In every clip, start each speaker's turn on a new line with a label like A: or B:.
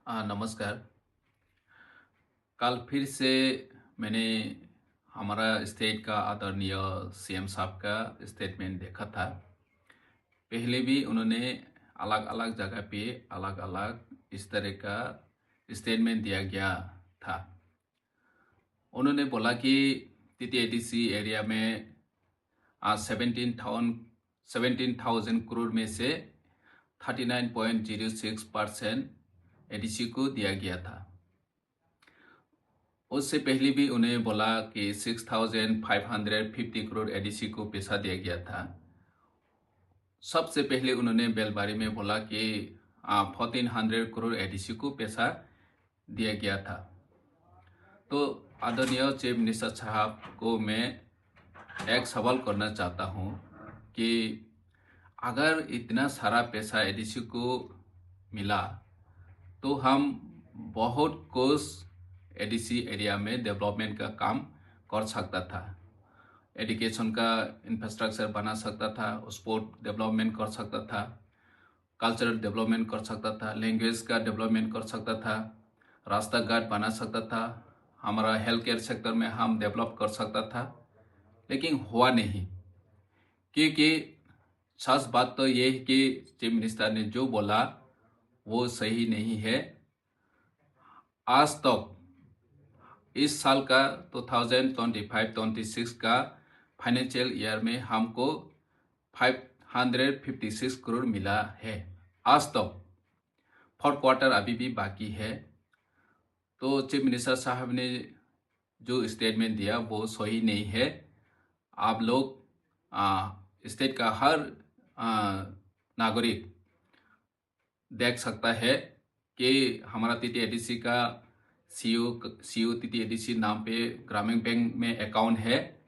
A: नमस्कार। कल फिर से मैंने हमारा स्टेट का आदरणीय सीएम साहब का स्टेटमेंट देखा था। पहले भी उन्होंने अलग अलग जगह पे अलग अलग इस तरह का स्टेटमेंट दिया गया था। उन्होंने बोला कि टीटीएडीसी एरिया में 17,000 करोड़ में से 39.06% एडीसी को दिया गया था। उससे पहले भी उन्हें बोला कि 6,550 करोड़ एडीसी को पैसा दिया गया था। सबसे पहले उन्होंने बेलबारी में बोला कि 1,400 करोड़ एडीसी को पैसा दिया गया था। तो आदरणीय चीफ मिनिस्टर साहब को मैं एक सवाल करना चाहता हूँ कि अगर इतना सारा पैसा एडीसी को मिला तो हम बहुत कुछ एडीसी एरिया में डेवलपमेंट का काम कर सकता था। एजुकेशन का इंफ्रास्ट्रक्चर बना सकता था, स्पोर्ट डेवलपमेंट कर सकता था, कल्चरल डेवलपमेंट कर सकता था, लैंग्वेज का डेवलपमेंट कर सकता था, रास्ता घाट बना सकता था, हमारा हेल्थ केयर सेक्टर में हम डेवलप कर सकता था। लेकिन हुआ नहीं, क्योंकि सच बात तो ये है कि चीफ मिनिस्टर ने जो बोला वो सही नहीं है। आज तक इस साल का 2025-26 का फाइनेंशियल ईयर में हमको 556 करोड़ मिला है। आज तक फोर्थ क्वार्टर अभी भी बाकी है। तो चीफ मिनिस्टर साहब ने जो स्टेटमेंट दिया वो सही नहीं है। आप लोग स्टेट का हर नागरिक देख सकता है कि हमारा टीटीएडीसी का सीओ टीटीएडीसी नाम पे ग्रामीण बैंक में अकाउंट है।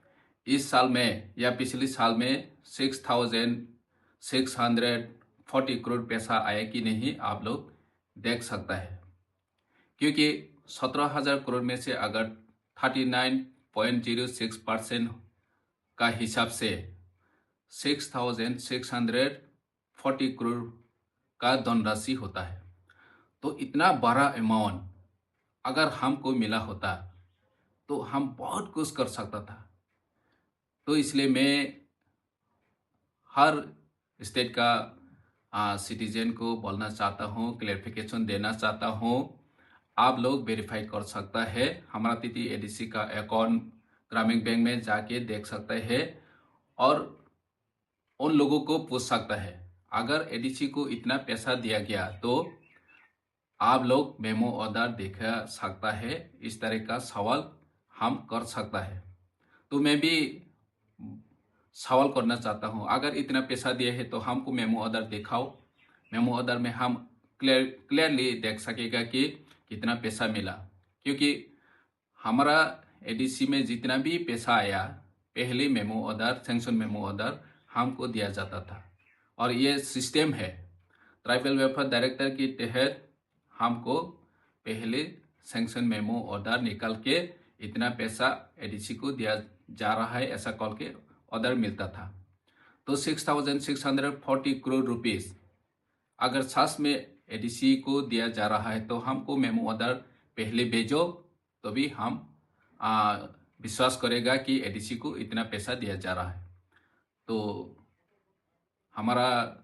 A: इस साल में या पिछले साल में 6,640 करोड़ पैसा आया कि नहीं आप लोग देख सकता है। क्योंकि 17,000 करोड़ में से अगर 39.06% का हिसाब से 6,640 करोड़ का धनराशि होता है। तो इतना बड़ा अमाउंट अगर हमको मिला होता तो हम बहुत कुछ कर सकता था। तो इसलिए मैं हर स्टेट का सिटीजन को बोलना चाहता हूँ, क्लैरिफिकेशन देना चाहता हूँ। आप लोग वेरीफाई कर सकता है, हमारा टीटीएडीसी का अकाउंट ग्रामीण बैंक में जाके देख सकते हैं और उन लोगों को पूछ सकता है अगर एडीसी को इतना पैसा दिया गया तो आप लोग मेमो ऑर्डर दिखा सकता है। इस तरह का सवाल हम कर सकता है। तो मैं भी सवाल करना चाहता हूँ, अगर इतना पैसा दिया है तो हमको मेमो ऑर्डर दिखाओ। मेमो ऑर्डर में हम क्लियरली देख सकेगा कि कितना पैसा मिला। क्योंकि हमारा एडीसी में जितना भी पैसा आया पहले memo order, sanction memo order हमको दिया जाता था। और ये सिस्टम है, ट्राइबल वेलफेयर डायरेक्टर के तहत हमको पहले सैंक्शन मेमो ऑर्डर निकाल के इतना पैसा एडीसी को दिया जा रहा है ऐसा कॉल के ऑर्डर मिलता था। तो 6,640 करोड़ रुपीस अगर सास में एडीसी को दिया जा रहा है तो हमको मेमो ऑर्डर पहले भेजो, तो भी हम विश्वास करेगा कि एडीसी को इतना पैसा दिया जा रहा है। तो हमारा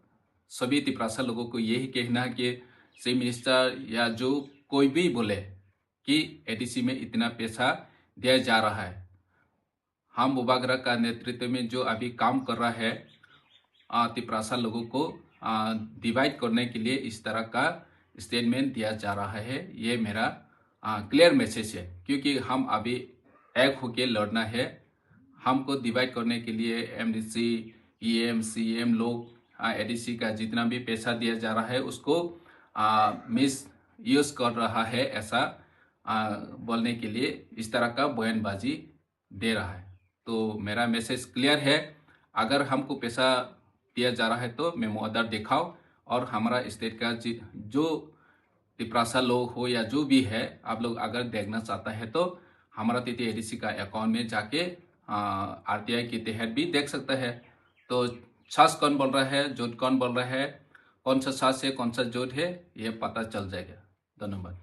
A: सभी तिपरासा लोगों को यही कहना है कि चीफ मिनिस्टर या जो कोई भी बोले कि एडीसी में इतना पैसा दिया जा रहा है, हम मुबागरा का नेतृत्व में जो अभी काम कर रहा है तिपरासा लोगों को डिवाइड करने के लिए इस तरह का स्टेटमेंट दिया जा रहा है। ये मेरा क्लियर मैसेज है, क्योंकि हम अभी एक होके लड़ना है। हमको डिवाइड करने के लिए एमडीसी, ईएम, सीएम लोग एडीसी का जितना भी पैसा दिया जा रहा है उसको मिस यूज कर रहा है, ऐसा बोलने के लिए इस तरह का बयानबाजी दे रहा है। तो मेरा मैसेज क्लियर है, अगर हमको पैसा दिया जा रहा है तो मेमो ऑर्डर दिखाओ। और हमारा स्टेट का जो तिपरासा लोग हो या जो भी है, आप लोग अगर देखना चाहता है तो हमारा टीटीएडीसी का अकाउंट में जाके आरटीआई के तहत भी देख सकता है। तो सास कौन बोल रहा है, झूठ कौन बोल रहा है, कौन सा सास है कौन सा झूठ है, ये पता चल जाएगा। धन्यवाद।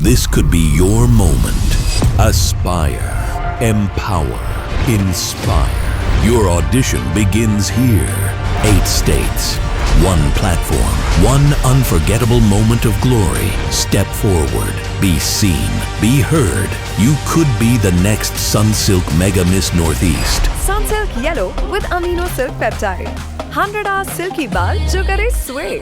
B: This could be your moment. Aspire, empower, inspire. Your audition begins here. 8 states, 1 platform, 1 unforgettable moment of glory. Step forward, be seen, be heard. You could be the next Sunsilk Mega Miss Northeast.
C: Sunsilk Yellow with Amino Silk Peptide. 100 hours silky बाल जो करे sway.